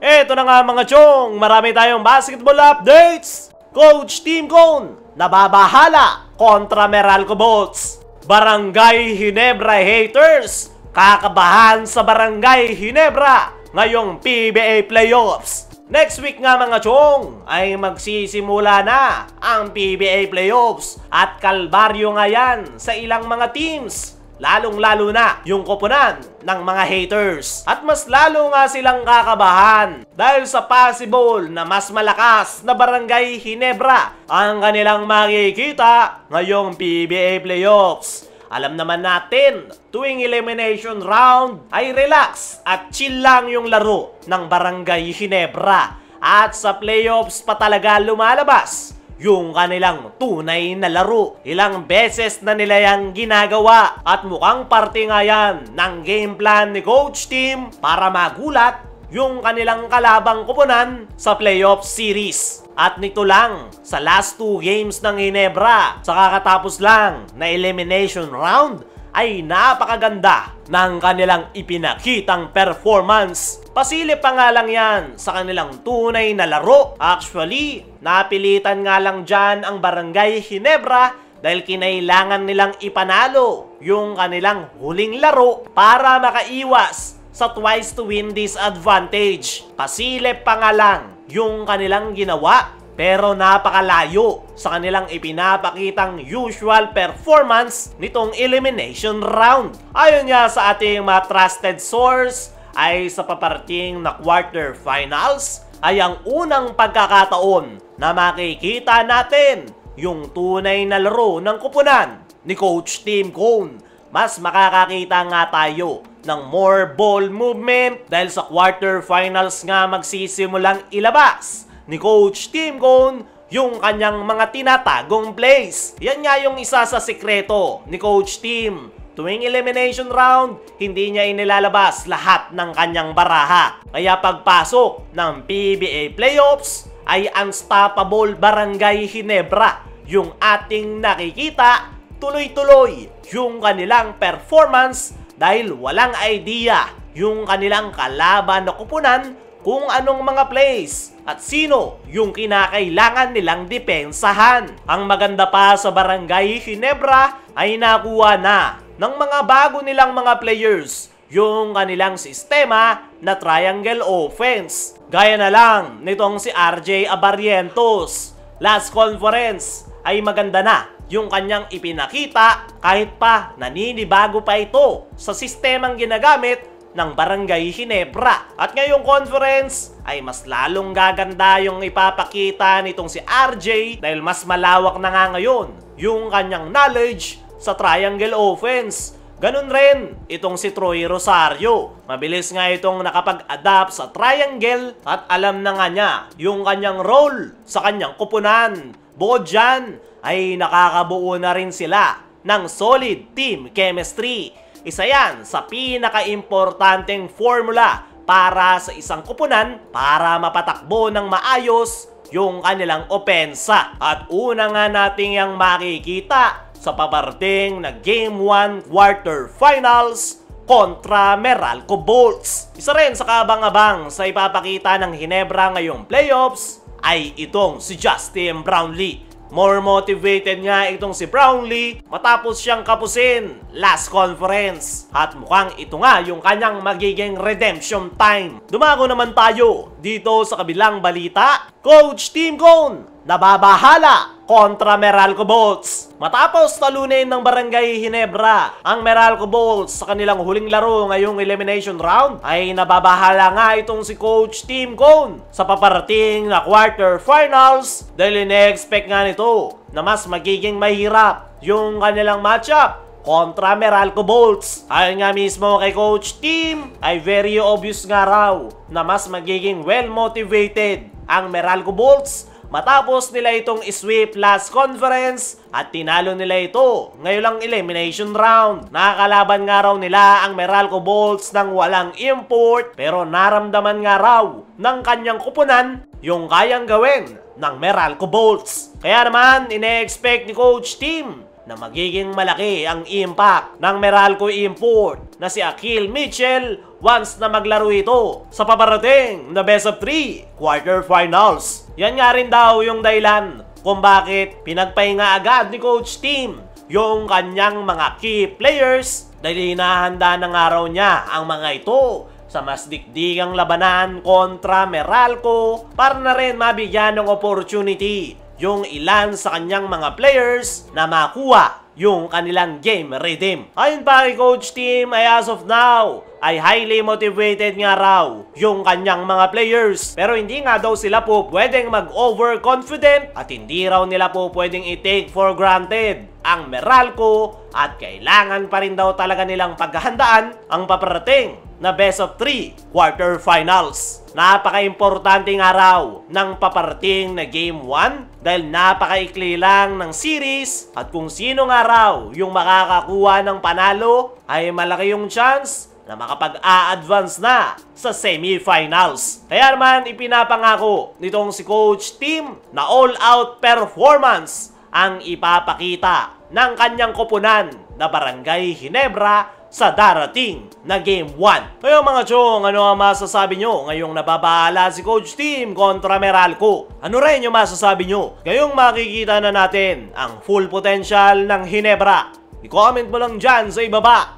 Eto na nga mga chong, marami tayong basketball updates. Coach Team Cone, nababahala kontra Meralco Bolts. Barangay Ginebra haters, kakabahan sa Barangay Ginebra ngayong PBA Playoffs. Next week nga mga chong ay magsisimula na ang PBA Playoffs at kalbaryo nga yan sa ilang mga teams. Lalong-lalo na yung koponan ng mga haters. At mas lalo nga silang kakabahan dahil sa possible na mas malakas na Barangay Ginebra ang kanilang makikita ngayong PBA Playoffs. Alam naman natin, tuwing elimination round ay relax at chill lang yung laro ng Barangay Ginebra. At sa playoffs pa talaga lumalabas yung kanilang tunay na laro. Ilang beses na nila yang ginagawa at mukhang parte nga yan ng game plan ni Coach Team para magulat yung kanilang kalabang koponan sa playoff series. At nito lang, sa last 2 games ng Ginebra, sa kakatapos lang na elimination round, ay napakaganda ng kanilang ipinakitang performance. Pasilip pa nga lang yan sa kanilang tunay na laro. Actually, napilitan nga lang dyan ang Barangay Ginebra dahil kinailangan nilang ipanalo yung kanilang huling laro para makaiwas sa twice to win disadvantage. Pasilip pa nga lang yung kanilang ginawa pero napakalayo sa kanilang ipinapakitang usual performance nitong elimination round. Ayon nga sa ating mga trusted source ay sa paparting na quarterfinals ay ang unang pagkakataon na makikita natin yung tunay na laro ng koponan ni Coach Team Cone. Mas makakakita nga tayo ng more ball movement dahil sa quarterfinals nga magsisimulang ilabas ni Coach Team Cone yung kanyang mga tinatagong plays. Yan nga yung isa sa sikreto ni Coach Team. Tuwing elimination round, hindi niya inilalabas lahat ng kanyang baraha. Kaya pagpasok ng PBA Playoffs ay unstoppable Barangay Ginebra yung ating nakikita. Tuloy-tuloy yung kanilang performance dahil walang idea yung kanilang kalaban na koponan kung anong mga plays at sino yung kinakailangan nilang depensahan. Ang maganda pa sa Barangay Ginebra ay nakuha na ng mga bago nilang mga players yung kanilang sistema na triangle offense. Gaya na lang nitong si RJ Abarrientos. Last conference ay maganda na yung kanyang ipinakita kahit pa naninibago pa ito sa sistemang ginagamit ng Barangay Ginebra. At ngayong conference ay mas lalong gaganda yung ipapakita nitong si RJ dahil mas malawak na nga ngayon yung kanyang knowledge sa triangle offense. Ganun rin itong si Troy Rosario. Mabilis nga itong nakapag-adapt sa triangle at alam na nga niya yung kanyang role sa kanyang koponan. Bukod dyan ay nakakabuo na rin sila ng solid team chemistry. Isa yan sa pinaka-importanteng formula para sa isang koponan para mapatakbo ng maayos yung kanilang opensa. At una nga natin yung makikita sa paparting na Game 1 quarterfinals kontra Meralco Bolts. Isa rin sa kabang-abang sa ipapakita ng Ginebra ngayong playoffs ay itong si Justin Brownlee. More motivated nga itong si Brownlee matapos siyang kapusin last conference. At mukhang ito nga yung kanyang magiging redemption time. Dumako naman tayo dito sa kabilang balita. Coach Team Cone, nababahala kontra Meralco Bolts. Matapos talunin ng Barangay Ginebra ang Meralco Bolts sa kanilang huling laro ngayong elimination round, ay nababahala nga itong si Coach Team Cone sa paparating na quarterfinals dahil ine-expect nga nito na mas magiging mahirap yung kanilang matchup kontra Meralco Bolts. Ayon nga mismo kay Coach Team ay very obvious nga raw na mas magiging well-motivated ang Meralco Bolts matapos nila itong sweep last conference at tinalo nila ito ngayong elimination round. Nakakalaban nga raw nila ang Meralco Bolts ng walang import pero naramdaman nga raw ng kanyang koponan yung kayang gawin ng Meralco Bolts. Kaya naman ine-expect ni Coach Team na magiging malaki ang impact ng Meralco import na si Akil Mitchell once na maglaro ito sa paparating na best of 3 quarterfinals. Yan nga rin daw yung dahilan kung bakit pinagpahinga agad ni Coach Tim yung kanyang mga key players dahil hinahanda ng araw niya ang mga ito sa mas dikdigang labanan kontra Meralco para na rin mabigyan ng opportunity yung ilan sa kanyang mga players na makuha yung kanilang game rhythm. Ayon pa kay Coach Tim ay as of now ay highly motivated nga raw yung kanyang mga players. Pero hindi nga daw sila po pwedeng mag-overconfident at hindi raw nila po pwedeng i-take for granted ang Meralco at kailangan pa rin daw talaga nilang paghahandaan ang paparating na best of 3 quarterfinals. Napaka-importante nga raw ng paparating na Game 1 dahil napakaikli lang ng series at kung sino nga raw yung makakakuha ng panalo ay malaki yung chance na makapag-a-advance na sa semifinals. Kaya naman ipinapangako nitong si Coach Tim na all-out performance ang ipapakita ng kanyang koponan na Barangay Ginebra sa darating na Game 1. Kaya mga chong, ano ang masasabi nyo ngayong nababahala si Coach Tim kontra Meralco? Ano rin yung masasabi nyo? Ngayong makikita na natin ang full potential ng Ginebra. I-comment mo lang dyan sa ibaba.